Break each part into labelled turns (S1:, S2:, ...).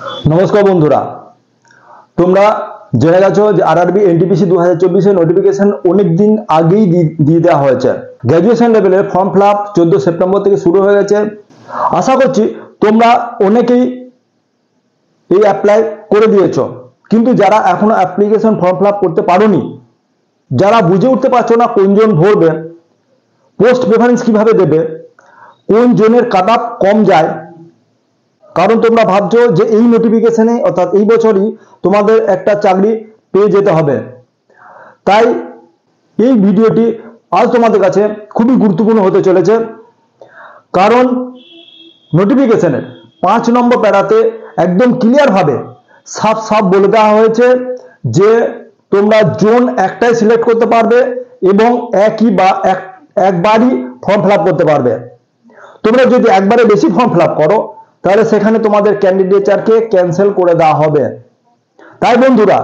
S1: नमस्कार बंधुरा তোমরা জেনে গেছো যে আরআরবি এনটিপিসি 2024 এর নোটিফিকেশন অনেক দিন আগেই দিয়ে দেওয়া হয়েছে। গ্র্যাজুয়েশন লেভেলের ফর্ম ফিল আপ 14 সেপ্টেম্বর থেকে শুরু হয়ে গেছে। আশা করছি তোমরা অনেকেই এই অ্যাপ্লাই করে দিয়েছো, কিন্তু যারা এখনো অ্যাপ্লিকেশন ফর্ম ফিল আপ করতে পারোনি, যারা বুঝে উঠতে পারছো না কোন জোন ভরবে, পোস্ট প্রেফারেন্স কিভাবে দেবে, কোন জোনের কাট অফ কম যায়, কারণ তোমরা ভাবছো যে এই নোটিফিকেশনে অর্থাৎ এই বছরই তোমাদের একটা চাকরি পেয়ে যেতে হবে। তাই এই ভিডিওটি আজ তোমাদের কাছে খুবই গুরুত্বপূর্ণ হতে চলেছে, কারণ নোটিফিকেশনের 5 নম্বর প্যারাতে একদম ক্লিয়ার ভাবে সাফ বলে দেওয়া হয়েছে যে তোমরা জোন একটাই সিলেক্ট করতে পারবে এবং একবারই ফর্ম ফিল আপ করতে পারবে। তোমরা যদি একবারে বেশি ফর্ম ফিল আপ করো তাহলে সেখানে তোমাদের ক্যান্ডিডেটকে ক্যান্সেল করে দেওয়া হবে। তাই বন্ধুরা,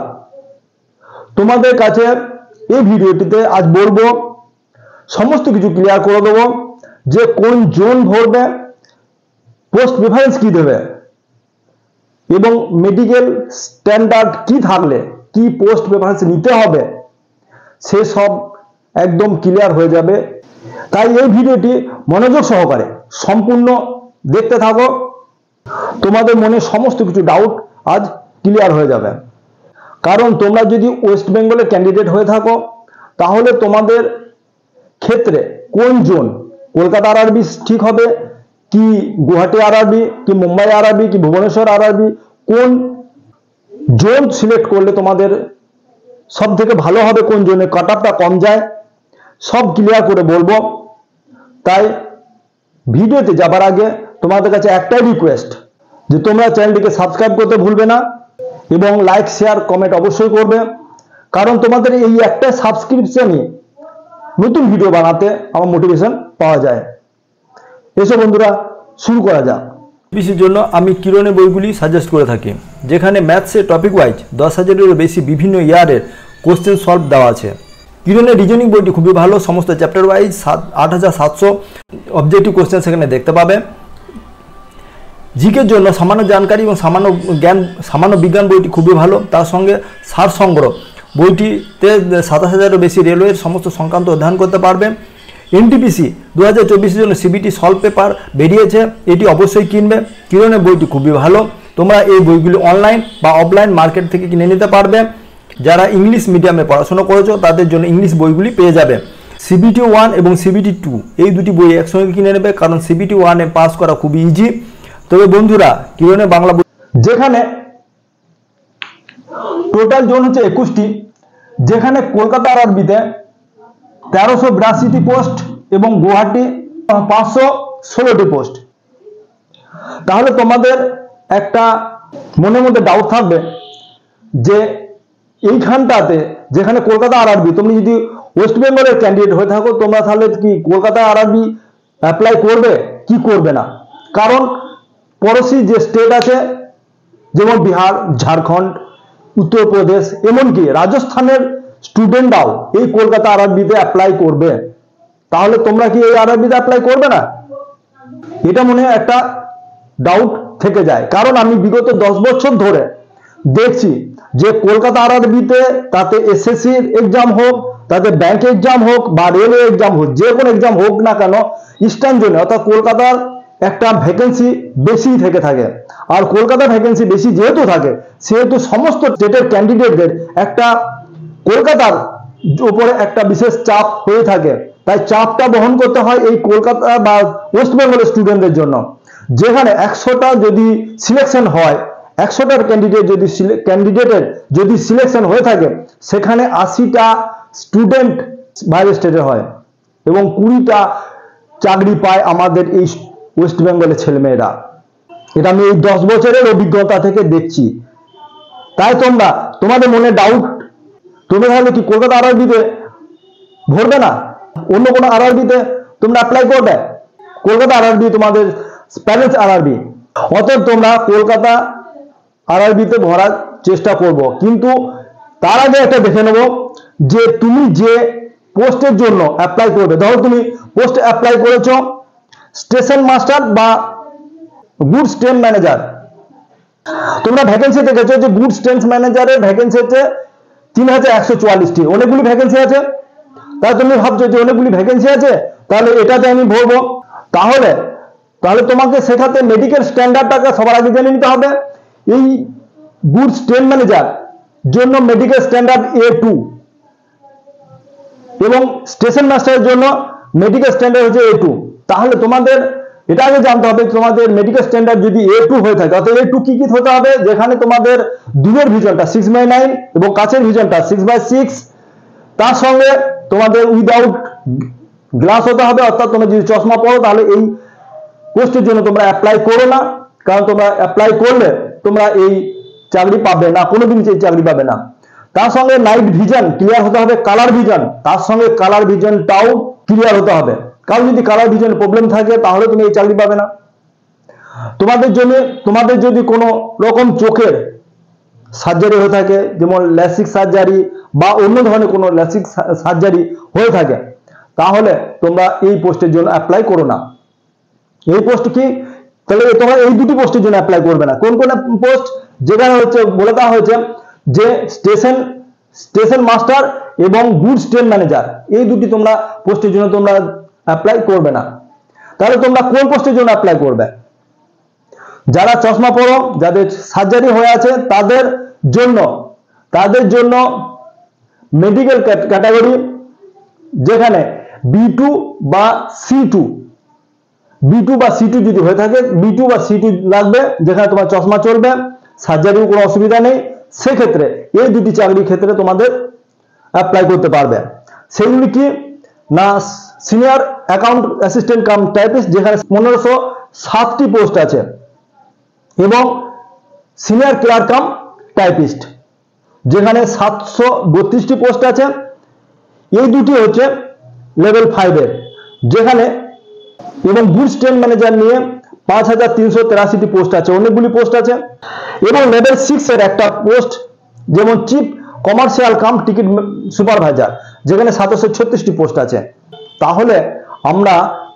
S1: তোমাদের কাছে এই ভিডিওটিতে আজ বলবো, সমস্ত কিছু ক্লিয়ার করে দেবো যে কোন জোন ভরবে, পোস্ট প্রেফারেন্স কি দেবে এবং মেডিকেল স্ট্যান্ডার্ড কি থাকলে কি পোস্ট প্রেফারেন্স নিতে হবে, সে সব একদম ক্লিয়ার হয়ে যাবে। তাই এই ভিডিওটি মনোযোগ সহকারে সম্পূর্ণ দেখতে থাকো, তোমাদের মনে সমস্ত কিছু ডাউট আজ ক্লিয়ার হয়ে যাবে। কারণ তোমরা যদি ওয়েস্ট বেঙ্গলের ক্যান্ডিডেট হয়ে থাকো তাহলে তোমাদের ক্ষেত্রে কোন জোন, কলকাতা আরআরবি ঠিক হবে কি গুয়াহাটি আরআরবি কি মুম্বাই আরআরবি কি ভুবনেশ্বর আরআরবি, কোন জোন সিলেক্ট করলে তোমাদের সব থেকে ভালো হবে, কোন জোনে কাট অফটা কম যায়, সব ক্লিয়ার করে বলবো। তাই ভিডিওতে যাবার আগে তোমাদের কাছে একটাই রিকোয়েস্ট যে তোমরা চ্যানেলটিকে সাবস্ক্রাইব করতে ভুলবে না এবং লাইক শেয়ার কমেন্ট অবশ্যই করবে, কারণ তোমাদের এই একটা সাবস্ক্রিপশনই নতুন ভিডিও বানাতে আমার মোটিভেশন পাওয়া যায়। এসো বন্ধুরা, শুরু করা যাক। পিসির জন্য আমি কিরণের বইগুলি সাজেস্ট করে থাকি, যেখানে ম্যাথসে টপিক ওয়াইজ 10,000-এরও বেশি বিভিন্ন ইয়ারের কোশ্চেন সলভ দেওয়া আছে। কিরণের রিজনিং বইটি খুবই ভালো, সমস্ত চ্যাপ্টার ওয়াইজ 8,700 অবজেক্টিভ কোশ্চেন সেখানে দেখতে পাবে। জিকের জন্য সামান্য জানকারি এবং সামান্য বিজ্ঞান বইটি খুবই ভালো, তার সঙ্গে সার সংগ্রহ বইটিতে 27,000-এরও বেশি রেলওয়ের সমস্ত সংক্রান্ত অধ্যয়ন করতে পারবে। এনটিপিসি 2024-এর জন্য সিবিটি সলভ পেপার বেরিয়েছে, এটি অবশ্যই কিনবে। কিরণের বইটি খুবই ভালো, তোমরা এই বইগুলি অনলাইন বা অফলাইন মার্কেট থেকে কিনে নিতে পারবে। যারা ইংলিশ মিডিয়ামে পড়াশোনা করেছো তাদের জন্য ইংলিশ বইগুলি পেয়ে যাবে। সিবিটি 1 এবং সিবিটি 2 এই দুটি বই একসঙ্গে কিনে নেবে, কারণ সিবিটি 1-এ পাস করা খুবই ইজি। তবে বন্ধুরা, কিরণের বাংলা বই, যেখানে টোটাল জোন হচ্ছে 21টি, যেখানে কলকাতা আরআরবিতে 1382টি পোস্ট এবং গুয়াহাটি 516টি পোস্ট। তাহলে তোমাদের একটা মনের মধ্যে ডাউট থাকবে যে এইখানটাতে যেখানে কলকাতা আরআরবি, তুমি যদি ওয়েস্ট বেঙ্গলের ক্যান্ডিডেট হয়ে থাকো তোমরা তাহলে কি কলকাতা আরআরবি অ্যাপ্লাই করবে কি করবে না, কারণ পড়োশি যে স্টেট আছে যেমন বিহার, ঝাড়খণ্ড, উত্তরপ্রদেশ, এমনকি রাজস্থানের স্টুডেন্টরাও এই কলকাতা আরআরবিতে অ্যাপ্লাই করবে। তাহলে তোমরা কি এই আরআরবিতে অ্যাপ্লাই করবে না? এটা মনে একটা ডাউট থেকে যায়, কারণ আমি বিগত 10 বছর ধরে দেখছি যে কলকাতা আরআরবিতে, তাতে এসএসসির এক্সাম হোক, তাতে ব্যাংক এক্সাম হোক বা রেলওয়ে এক্সাম হোক, যে কোনো এক্সাম হোক না কেন, ইস্টার্ন জোনে অর্থাৎ কলকাতার একটা ভ্যাকেন্সি বেশি থেকে থাকে। আর কলকাতা ভ্যাকেন্সি বেশি যেহেতু থাকে, সেহেতু সমস্ত স্টেটের ক্যান্ডিডেটদের একটা কলকাতার উপরে একটা বিশেষ চাপ হয়ে থাকে। তাই চাপটা বহন করতে হয় এই কলকাতা বা ওয়েস্ট বেঙ্গলের স্টুডেন্টদের জন্য। যেখানে 100টা যদি সিলেকশন হয়, 100টার ক্যান্ডিডেটের যদি সিলেকশন হয়ে থাকে, সেখানে 80টা স্টুডেন্ট বাইরের স্টেটে হয় এবং 20টা চাকরি পায় আমাদের এই ওয়েস্ট বেঙ্গলের ছেলেমেয়েরা। এটা আমি এই 10 বছরের অভিজ্ঞতা থেকে দেখছি। তাই তোমাদের মনে ডাউট, তোমরা তাহলে কি কলকাতা আরআরবিতে ভরবে না, অন্য কোনো আরআরবিতে তোমরা অ্যাপ্লাই করবে? কলকাতা আরআরবি তোমাদের প্যারেন্টস আরআরবি, অতএব তোমরা কলকাতা আরআরবিতে ভরার চেষ্টা করব। কিন্তু তার আগে একটা দেখে নেব যে তুমি যে পোস্টের জন্য অ্যাপ্লাই করবে, ধরো তুমি পোস্ট অ্যাপ্লাই করেছো স্টেশন মাস্টার বা গুডস ট্রেন ম্যানেজার, তোমরা ভ্যাকেন্সি দেখেছো যে গুডস টেন্স ম্যানেজারের ভ্যাকেন্সি হচ্ছে 3144টি, অনেকগুলি ভ্যাকেন্সি আছে। তাহলে তুমি ভাবছো যে অনেকগুলি ভ্যাকেন্সি আছে, তাহলে এটাতে আমি ভরবো। তাহলে তোমাকে সেখানে মেডিকেল স্ট্যান্ডার্ডটাকে সবার আগে জেনে নিতে হবে। এই গুডস ট্রেন ম্যানেজার জন্য মেডিকেল স্ট্যান্ডার্ড A2 এবং স্টেশন মাস্টারের জন্য মেডিকেল স্ট্যান্ডার্ড হচ্ছে A2। তাহলে তোমাদের এটা আগে জানতে হবে তোমাদের মেডিকেল স্ট্যান্ডার্ড যদি A2 হয়ে থাকে, অর্থাৎ A2 কি কি হতে হবে, যেখানে তোমাদের দূরের ভিশনটা 6/9 এবং কাছের ভিশনটা 6/6, তার সঙ্গে তোমাদের উইদাউট গ্লাস হতে হবে, অর্থাৎ তোমরা যদি চশমা পরো তাহলে এই পোস্টের জন্য তোমরা অ্যাপ্লাই করো না, কারণ তোমরা অ্যাপ্লাই করলে তোমরা এই চাকরি পাবে না, কোনোদিন এই চাকরি পাবে না। তার সঙ্গে নাইট ভিশন ক্লিয়ার হতে হবে, কালার ভিশন, তার সঙ্গে কালার ভিশনটাও ক্লিয়ার হতে হবে, কারণ যদি কালার ভিশন প্রবলেম থাকে তাহলে তুমি এই চাকরি পাবে না। তোমাদের যদি কোনো রকম চোখের সার্জারি হয়ে থাকে, যেমন ল্যাসিক সার্জারি বা অন্য ধরনের কোনো ল্যাসিক সার্জারি হয়ে থাকে, তাহলে তোমরা এই পোস্টের জন্য অ্যাপ্লাই করো না। এই পোস্ট কি, তাহলে তোমরা এই দুটি পোস্টের জন্য অ্যাপ্লাই করবে না। কোন কোন পোস্ট, যেখানে হচ্ছে বলে দেওয়া হয়েছে যে স্টেশন মাস্টার এবং গুডস ট্রেন ম্যানেজার, এই দুটি তোমরা পোস্টের জন্য তোমরা অ্যাপ্লাই করবে না। তাহলে তোমরা কোন পোস্টের জন্য অ্যাপ্লাই করবে? যারা চশমা পরো, যাদের সার্জারি হয়ে আছে তাদের জন্য মেডিকেল ক্যাটাগরি, যেখানে B2 বা C2 যদি হয়ে থাকে, B2 বা C2 লাগবে, যেখানে তোমার চশমা চলবে, সার্জারির কোনো অসুবিধা নেই, সেক্ষেত্রে এই দুটি চাকরির ক্ষেত্রে তোমাদের অ্যাপ্লাই করতে পারবে। সেগুলি কি না, senior account assistant cum typist, যেখানে 1507টি পোস্ট আছে, এবং সিনিয়র ক্লার্ক কাম টাইপিস্ট, যেখানে 732টি পোস্ট আছে। এই দুটি হচ্ছে লেভেল 5 এর, যেখানে এবং গুডস ট্রেন ম্যানেজার নিয়ে 5383টি পোস্ট আছে, অনেকগুলি পোস্ট আছে। এবং লেভেল 6 এর একটা পোস্ট, যেমন chief commercial cum ticket supervisor, যেখানে 736টি পোস্ট আছে। তাহলে আমরা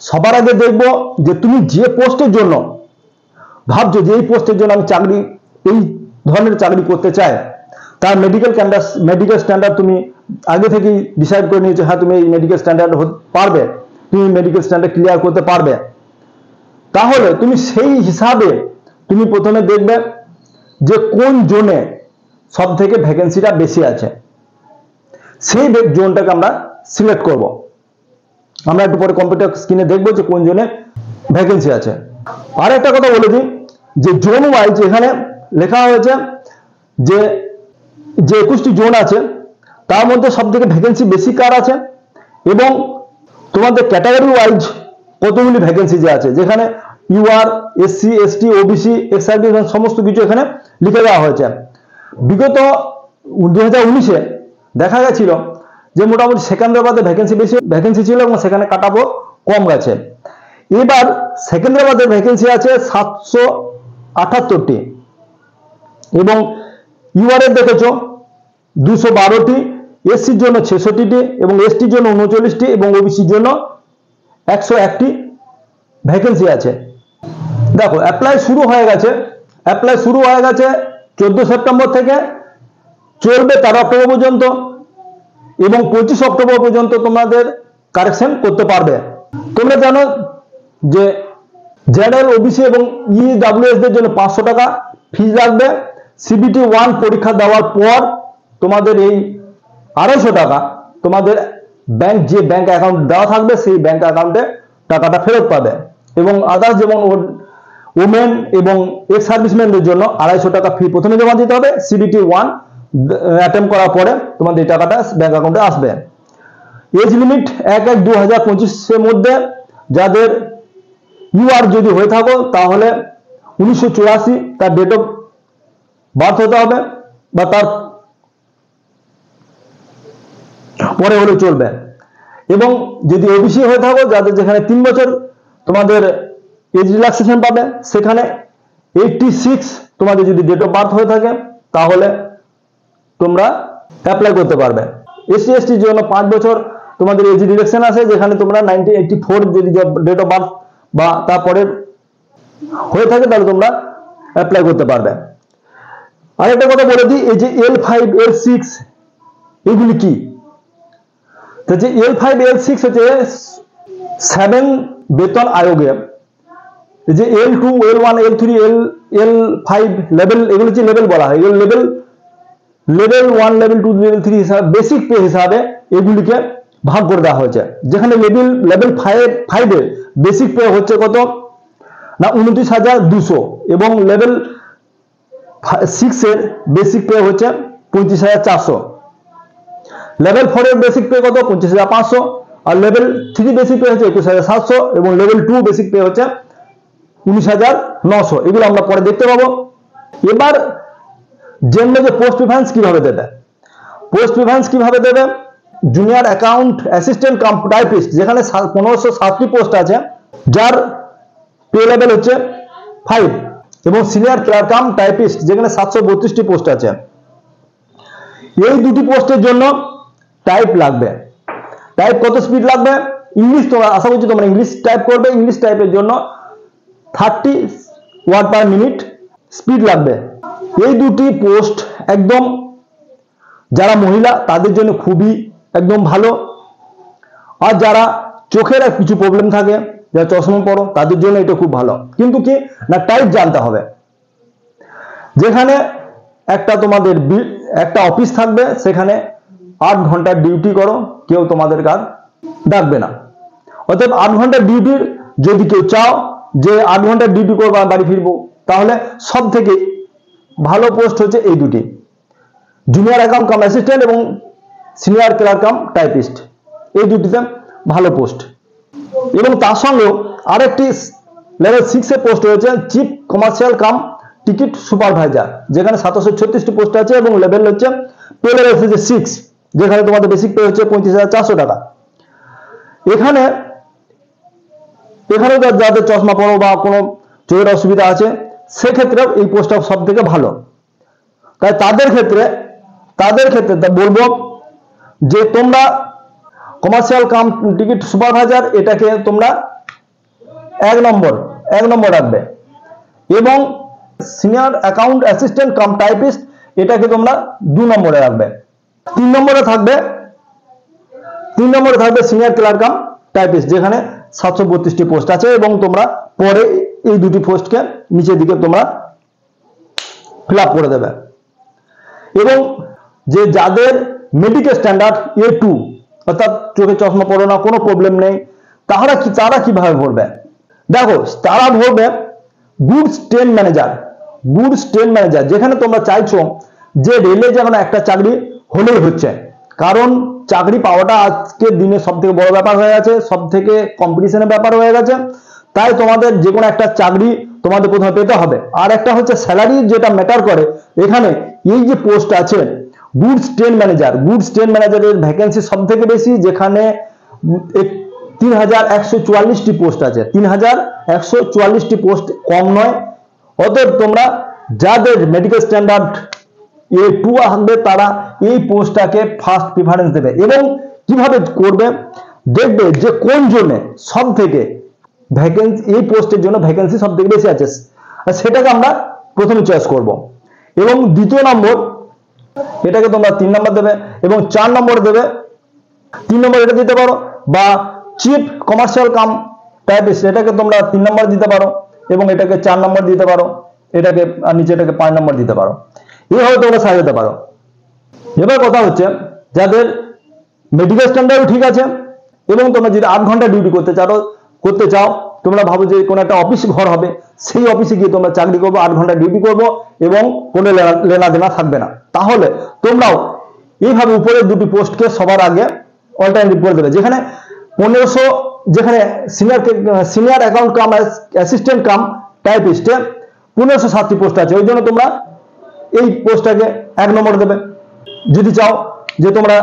S1: সবার আগে দেখব যে তুমি যে পোস্টের জন্য ভাবছো যে এই পোস্টের জন্য আমি এই ধরনের চাকরি করতে চাই, তার মেডিকেল স্ট্যান্ডার্ড তুমি আগে থেকেই ডিসাইড করে নিয়েছো, হ্যাঁ তুমি এই মেডিকেল স্ট্যান্ডার্ড পারবে, তুমি মেডিকেল স্ট্যান্ডার্ড ক্লিয়ার করতে পারবে। তাহলে তুমি সেই হিসাবে তুমি প্রথমে দেখবে যে কোন জোনে সব থেকে ভ্যাকেন্সিটা বেশি আছে, সেই জোনটাকে আমরা সিলেক্ট করব। আমরা একটু পরে কম্পিউটার স্ক্রিনে দেখবো যে কোন জোনে ভ্যাকেন্সি আছে। আর একটা কথা বলে দিই যে জোন ওয়াইজ এখানে লেখা হয়েছে যে 21টি জোন আছে, তার মধ্যে সব থেকে ভ্যাকেন্সি বেশি কার আছে, এবং তোমাদের ক্যাটাগরি ওয়াইজ কতগুলি ভ্যাকেন্সি যে আছে, যেখানে UR, SC, ST, OBC, XRB সমস্ত কিছু এখানে লিখে দেওয়া হয়েছে। বিগত 2019-এ দেখা গেছিল যে মোটামুটি সেকেন্দ্রাবাদে ভ্যাকেন্সি ছিল এবং সেখানে কাটাবো কম গেছে। এবার সেকেন্দ্রাবাদের ভ্যাকেন্সি আছে 778টি, এবং UR এর দেখেছো 212টি, SCর জন্য 66টি, এবং STর জন্য 39টি, এবং OBCর জন্য 101টি ভ্যাকেন্সি আছে। দেখো অ্যাপ্লাই শুরু হয়ে গেছে 14 সেপ্টেম্বর থেকে, চলবে 13 অক্টোবর পর্যন্ত, এবং 25 অক্টোবর পর্যন্ত তোমাদের কারেকশন করতে পারবে। তোমরা জানো যে জেনারেল, OBC এবং EWS দের জন্য 500 টাকা ফিজ লাগবে। CBT 1 পরীক্ষা দেওয়ার পর তোমাদের এই 250 টাকা তোমাদের যে ব্যাংক অ্যাকাউন্ট দেওয়া থাকবে সেই ব্যাংক অ্যাকাউন্টে টাকাটা ফেরত পাবে। এবং আদার্স যেমন ওমেন এবং এক্স সার্ভিসম্যানদের জন্য 250 টাকা ফি প্রথমে জমা দিতে হবে। CBT 1 অ্যাটেম্প করার পরে তোমাদের এই টাকাটা ব্যাংক অ্যাকাউন্টে আসবে। এজ লিমিট 1/1/2025 মধ্যে, যাদের UR যদি হয়ে থাকো তাহলে 1984 তার ডেট অফ বার্থ হতে হবে, বা তার পরে হলে চলবে। এবং যদি OBC হয়ে থাকো, যাদের যেখানে 3 বছর তোমাদের এজ রিল্যাক্সেশন পাবে, সেখানে 86 তোমাদের যদি ডেট অফ বার্থ হয়ে থাকে তাহলে তোমরা অ্যাপ্লাই করতে পারবে। SC STর জন্য 5 বছর তোমাদের এজ রিল্যাক্সেশন আছে, যেখানে তোমরা 1984 যদি ডেট অফ বার্থ বা তারপরে হয়ে থাকে তাহলে তোমরা অ্যাপ্লাই করতে পারবে। আর একটা কথা বলে দিই, এই যে L5 L6 এগুলি কি? তো যে L5 L6 হচ্ছে 7 বেতন আয়োগে, যে L2 L1 L3 L5 level, এগুলো যে লেভেল বলা হয়, এগুলো লেভেল 1 লেভেল 2 লেভেল 3 হিসাবে বেসিক পে হিসাবে এগুলিকে ভাগ করে দেওয়া হয়েছে। যেখানে লেভেল 5 এর বেসিক পে হচ্ছে কত না 29,200 এবং লেভেল 6 এর বেসিক পে হচ্ছে 35,400, লেভেল 4 এর বেসিক পে কত 25,500, আর লেভেল 3 বেসিক পে হচ্ছে 21,700 এবং লেভেল 2 বেসিক পে হচ্ছে 19,900। এগুলো আমরা পরে দেখতে পাবো। এবার জেনলে যে পোস্ট প্রিফারেন্স কিভাবে দেবে, পোস্ট প্রিফারেন্স কিভাবে দেবে, junior account assistant cum typist যেখানে 1560টি পোস্ট আছে, যার পে লেভেল হচ্ছে 5, এবং সিনিয়র ক্লার্ক কাম টাইপিস্ট যেখানে 732টি পোস্ট আছে। এই দুটি পোস্টের জন্য টাইপ লাগবে। টাইপ কত স্পিড লাগবে? ইংলিশ, তোমরা আশা করছি তোমরা ইংলিশ টাইপ করবে। ইংলিশ টাইপের জন্য 30 ওয়ার্ড পার মিনিট স্পিড লাগবে। এই দুটি পোস্ট একদম যারা মহিলা তাদের জন্য খুবই একদম ভালো, আর যারা চোখের কিছু প্রবলেম থাকে, যারা চশমা পড়ো তাদের জন্য এটা খুব ভালো। কিন্তু কি না, টাইপ জানতে হবে। যেখানে একটা তোমাদের একটা অফিস থাকবে, সেখানে 8 ঘন্টার ডিউটি করো, কেউ তোমাদের কাজ ডাকবে না। অতএব 8 ঘন্টার ডিউটির যদি কেউ চাও যে 8 ঘন্টার ডিউটি করবো বাড়ি ফিরবো, তাহলে সব থেকে ভালো পোস্ট হচ্ছে এই দুটি, জুনিয়র অ্যাকাউন্ট কাম অ্যাসিস্ট্যান্ট এবং সিনিয়র ক্লার্ক কাম টাইপিস্ট। এই দুটিতে ভালো পোস্ট। এবং তার সঙ্গেও আরেকটি লেভেল 6 এর পোস্ট রয়েছে chief commercial cum ticket supervisor, যেখানে 736টি পোস্ট আছে এবং লেভেল হচ্ছে পে লেভেল হচ্ছে 6, যেখানে তোমাদের বেসিক পে হচ্ছে 35,400 টাকা। এখানে যাদের চশমা পড়ো বা কোনো চোখের অসুবিধা আছে, সেক্ষেত্রেও এই পোস্টটা সব থেকে ভালো। তাই তাদের ক্ষেত্রে বলবো যে তোমরা কমার্শিয়াল কাম টিকিট সুপারভাইজার এটাকে তোমরা 1 নম্বর রাখবে, এবং senior account assistant cum typist এটাকে তোমরা 2 নম্বরে রাখবে। 3 নম্বরে থাকবে সিনিয়র ক্লার্ক কাম টাইপিস্ট, যেখানে 732টি পোস্ট আছে, এবং তোমরা পরে এই দুটি পোস্টকে নিচের দিকে তোমরা ফিল আপ করে দেবে। এবং যে যাদের মেডিকেল স্ট্যান্ডার্ড A2 অর্থাৎ চোখে চশমা পড়ো না, কোনো প্রবলেম নেই, তারা কিভাবে ভরবে? দেখো, তারা ভরবে গুডস ট্রেন ম্যানেজার, যেখানে তোমরা চাইছো যে রেলে যেমন একটা চাকরি হলেই হচ্ছে, কারণ চাকরি পাওয়াটা আজকের দিনে সব থেকে বড় ব্যাপার হয়ে গেছে, সব থেকে কম্পিটিশনের ব্যাপার হয়ে গেছে। তাই তোমাদের যে কোনো একটা চাকরি তোমাদের প্রথমে পেতে হবে। আর একটা হচ্ছে স্যালারি, যেটা ম্যাটার করে এখানে। এই যে পোস্ট আছে গুডস ট্রেন ম্যানেজারের ভ্যাকেন্সি সব থেকে বেশি, যেখানে 3,144টি পোস্ট আছে। 3,144টি পোস্ট কম নয়। অতএব তোমরা যাদের মেডিকেল স্ট্যান্ডার্ড A2 আসবে, তারা এই পোস্টটাকে ফার্স্ট প্রিফারেন্স দেবে। এবং কিভাবে করবে, দেখবে যে কোন জোনে সব থেকে ভ্যাকেন্সি, এই পোস্টের জন্য ভ্যাকেন্সি সব থেকে বেশি আছে, সেটাকে আমরা প্রথমে চয়েস করব। এবং দ্বিতীয় নম্বর এটাকে তোমরা 3 নম্বর দেবে, এবং 4 নম্বর দেবে। 3 নম্বর এটা দিতে পারো, বা চিফ কমার্শিয়াল কাম টাইপিস্ট এটাকে তোমরা 3 নম্বর দিতে পারো, এবং এটাকে 4 নম্বর দিতে পারো, এটাকে আর নিচে এটাকে 5 নম্বর দিতে পারো। এইভাবে তোমরা সাজাতে পারো। এবার কথা হচ্ছে যাদের মেডিকেল স্ট্যান্ডার্ড ঠিক আছে, এবং তোমরা যদি 8 ঘন্টা ডিউটি করতে চাও, তোমরা ভাবো যে কোনো একটা অফিস ঘর হবে, সেই অফিসে গিয়ে তোমরা চাকরি করবো, 8 ঘন্টা ডিউটি করবো এবং কোনো লেনা দেনা থাকবে না, তাহলে তোমরাও এইভাবে উপরের দুটি পোস্টকে সবার আগে অল্টারনেটিভ করে দেবে। যেখানে 1500, যেখানে সিনিয়র অ্যাকাউন্ট কাম অ্যাসিস্ট্যান্ট কাম টাইপিস্টে 1560টি পোস্ট আছে, ওই জন্য তোমরা এই পোস্টটাকে 1 নম্বর দেবে। যদি চাও যে তোমরা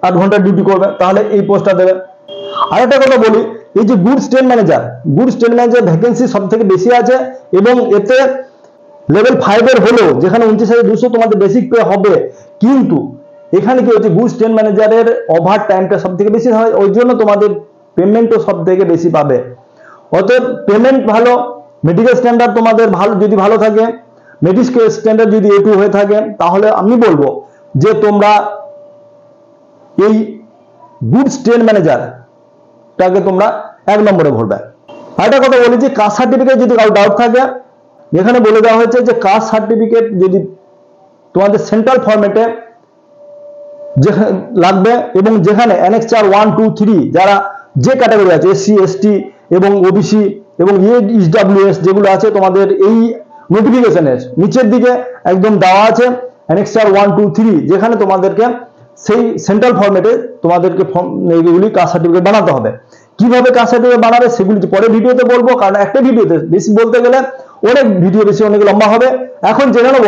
S1: 8 ঘন্টা ডিউটি করবে, তাহলে এই পোস্টটা দেবে। আরেকটা কথা বলি, এই যে গুডস ট্রেন ম্যানেজার ভ্যাকেন্সি সব থেকে বেশি আছে, এবং এতে লেভেল 5 এর হলেও যেখানে 29,200 তোমাদের বেসিক পে হবে, কিন্তু এখানে কি হচ্ছে গুডস ট্রেন ম্যানেজারের ওভার টাইমটা সব থেকে বেশি হয়, ওই জন্য তোমাদের পেমেন্টও সব থেকে বেশি পাবে। অতএব পেমেন্ট ভালো, মেডিকেল স্ট্যান্ডার্ড তোমাদের ভালো যদি ভালো থাকে, মেডিকেল স্ট্যান্ডার্ড যদি A2 হয়ে থাকে তাহলে আমি বলবো যে তোমরা এই গুডস ট্রেন ম্যানেজারটাকে তোমরা 1 নম্বরে ভরবে। আরেকটা কথা বলি যে কাস্ট সার্টিফিকেট যদি কারো ডাউট থাকে, এখানে বলে দেওয়া হয়েছে যে কাস্ট সার্টিফিকেট যদি তোমাদের সেন্ট্রাল ফরম্যাটে লাগবে এবং যেখানে অ্যানেক্সার 1, 2, 3 যারা যে ক্যাটাগরি আছে SC, ST এবং OBC এবং EWS যেগুলো আছে তোমাদের এই নোটিফিকেশনের নিচের দিকে একদম দেওয়া আছে অ্যানেক্সার 1, 2, 3 যেখানে তোমাদেরকে সেই সেন্ট্রাল ফরম্যাটে তোমাদেরকে এইগুলি কাস্ট সার্টিফিকেট বানাতে হবে। কিভাবে কাস্ট সার্টিফিকেট বানাবে সেগুলি পরে ভিডিওতে বলবো, কারণ একটা ভিডিওতে বেশি বলতে গেলে অনেক লম্বা হবে। এখন জেনে নেব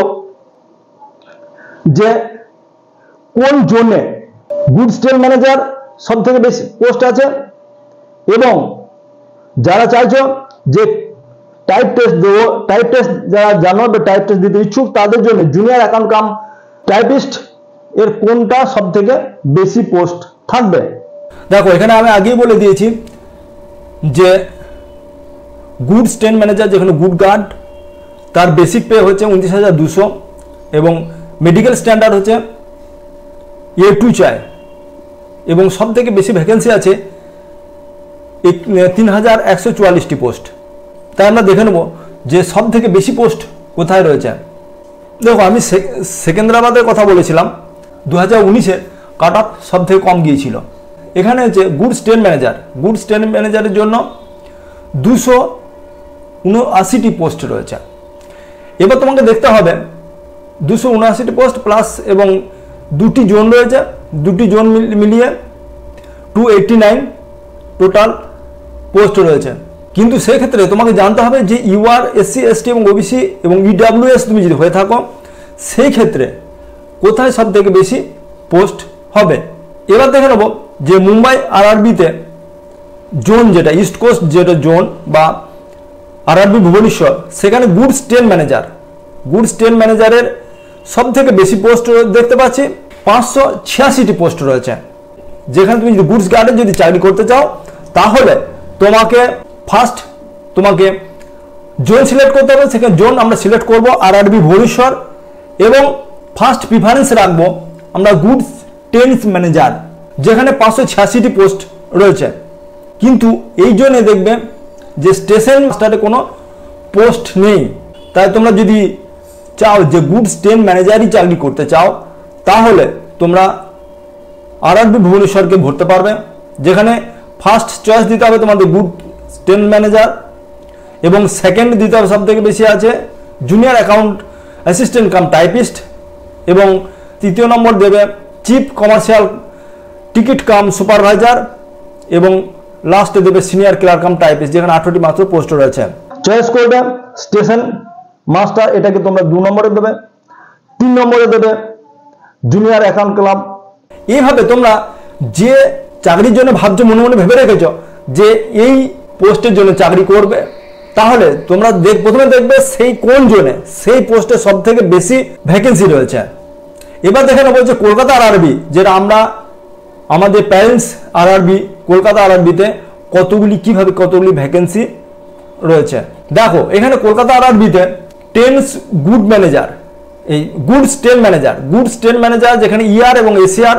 S1: যে কোন জোনে গুডস ট্রেন ম্যানেজার সব থেকে বেশি পোস্ট আছে এবং যারা চাইছো যে টাইপ টেস্ট দেবো, টাইপ টেস্ট যারা জানো বা টাইপ টেস্ট দিতে ইচ্ছুক তাদের জন্য জুনিয়র অ্যাকাউন্ট কাম টাইপিস্ট এর কোনটা সব থেকে বেশি পোস্ট থাকবে। দেখো এখানে আমি আগেই বলে দিয়েছি যে গুডস ট্রেন ম্যানেজার যেখানে গুড গার্ড তার বেসিক পে হচ্ছে 29,200 এবং মেডিকেল স্ট্যান্ডার্ড হচ্ছে A2 চায় এবং সব থেকে বেশি ভ্যাকেন্সি আছে 3,144টি পোস্ট। তাই আমরা দেখে নেব যে সব থেকে বেশি পোস্ট কোথায় রয়েছে। দেখো আমি সেকেন্দ্রাবাদের কথা বলেছিলাম, 2019-এ কাট অফ সব থেকে কম গিয়েছিল। এখানে হচ্ছে গুডস ট্রেন ম্যানেজারের জন্য 279টি পোস্ট রয়েছে। এবার তোমাকে দেখতে হবে 279টি পোস্ট প্লাস এবং 2টি জোন রয়েছে, 2টি জোন মিলিয়ে 289 টোটাল পোস্ট রয়েছে। কিন্তু সেই ক্ষেত্রে তোমাকে জানতে হবে যে UR, SC, ST এবং OBC এবং EWS তুমি যদি হয়ে থাকো সেই ক্ষেত্রে কোথায় সব থেকে বেশি পোস্ট হবে। এবার দেখে নেব যে মুম্বাই RRBতে জোন যেটা ইস্ট কোস্ট যেটা জোন বা RRB ভুবনেশ্বর, সেখানে গুডস ট্রেন ম্যানেজারের সব থেকে বেশি পোস্ট দেখতে পাচ্ছি 586টি পোস্ট রয়েছে। যেখানে তুমি যদি গুডস গার্ডে যদি চাকরি করতে চাও তাহলে তোমাকে ফার্স্ট জোন সিলেক্ট করতে হবে। সেখানে জোন আমরা সিলেক্ট করব RRB ভুবনেশ্বর এবং ফার্স্ট প্রিফারেন্স রাখবো আমরা গুডস ট্রেন ম্যানেজার যেখানে 586টি পোস্ট রয়েছে। কিন্তু এই জন্য দেখবে যে স্টেশন মাস্টারে কোনো পোস্ট নেই। তাই তোমরা যদি চাও যে গুডস ট্রেন ম্যানেজারই চাকরি করতে চাও তাহলে তোমরা RRB ভুবনেশ্বরকে ভরতে পারবে, যেখানে ফার্স্ট চয়েস দিতে হবে তোমাদের গুড ট্রেন ম্যানেজার এবং সেকেন্ড দিতে হবে সব থেকে বেশি আছে junior account assistant cum typist এবং তৃতীয় নম্বর দেবে চিফ কমার্শিয়াল টিকিট কাম সুপারভাইজার এবং লাস্টে দেবে সিনিয়র ক্লার্ক কাম টাইপিস্ট যেখানে 18টি মাত্র পোস্ট রয়েছে। চয়েস করবে স্টেশন মাস্টার, এটাকে তোমরা 2 নম্বরে দেবে। 3 নম্বরে দেবে জুনিয়র অ্যাকাউন্ট ক্লাব। এইভাবে তোমরা যে চাকরির জন্য ভাবছো, মনে মনে ভেবে রেখেছো যে এই পোস্টের জন্য চাকরি করবে, তাহলে তোমরা প্রথমে দেখবে সেই কোন জোনে সেই পোস্টে সব থেকে বেশি ভ্যাকেন্সি রয়েছে। এবার দেখে নেবো যে কলকাতা RRB যেটা আমরা আমাদের প্যারেন্টস RRB কলকাতা RRBতে কতগুলি ভ্যাকেন্সি রয়েছে। দেখো এখানে কলকাতা RRBতে গুডস ট্রেন ম্যানেজার যেখানে ER এবং ACR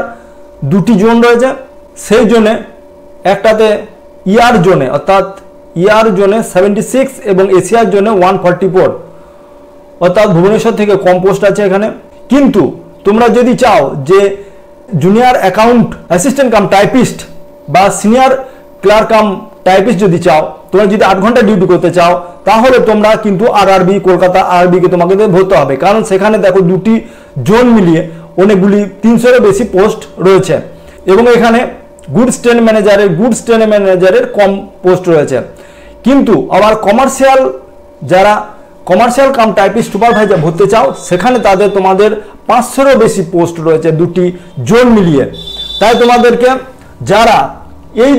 S1: 2টি জোন রয়েছে। সেই জোনে একটাতে ER জোনে অর্থাৎ ER জোনে 76 এবং ACR জোনে 144 অর্থাৎ ভুবনেশ্বর থেকে কম পোস্ট আছে এখানে। কিন্তু তোমরা যদি চাও যে junior account assistant cum typist বা সিনিয়র ক্লার্ক কাম টাইপিস্ট যদি চাও, তোমরা যদি 8 ঘন্টা ডিউটি করতে চাও তাহলে তোমরা কিন্তু RRB কলকাতা RRBকে তোমাকে ভরতে হবে, কারণ সেখানে দেখো 2টি জোন মিলিয়ে অনেকগুলি 300-এর বেশি পোস্ট রয়েছে এবং এখানে গুডস ট্রেন ম্যানেজারের কম পোস্ট রয়েছে। কিন্তু আবার যারা কমার্শিয়াল কাম টাইপিস্ট সুপারভাইজার ভরতে চাও সেখানে তোমাদের 500-এরও বেশি পোস্ট রয়েছে 2টি জোন মিলিয়ে। তাই তোমাদেরকে যারা এই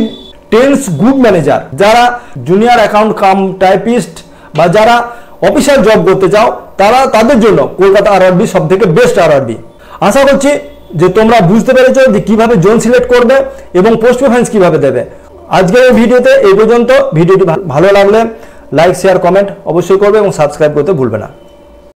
S1: গুড ম্যানেজার, যারা জুনিয়র অ্যাকাউন্ট কাম টাইপিস্ট বা যারা অফিসিয়াল জব করতে চাও তাদের জন্য কলকাতা RRB সব থেকে বেস্ট RRB। আশা করছি যে তোমরা বুঝতে পেরেছো যে কিভাবে জোন সিলেক্ট করবে এবং পোস্ট প্রেফারেন্স কিভাবে দেবে। আজকের এই ভিডিওতে এই পর্যন্ত। ভিডিওটি ভালো লাগলে লাইক, শেয়ার, কমেন্ট অবশ্যই করবে এবং সাবস্ক্রাইব করতে ভুলবে না।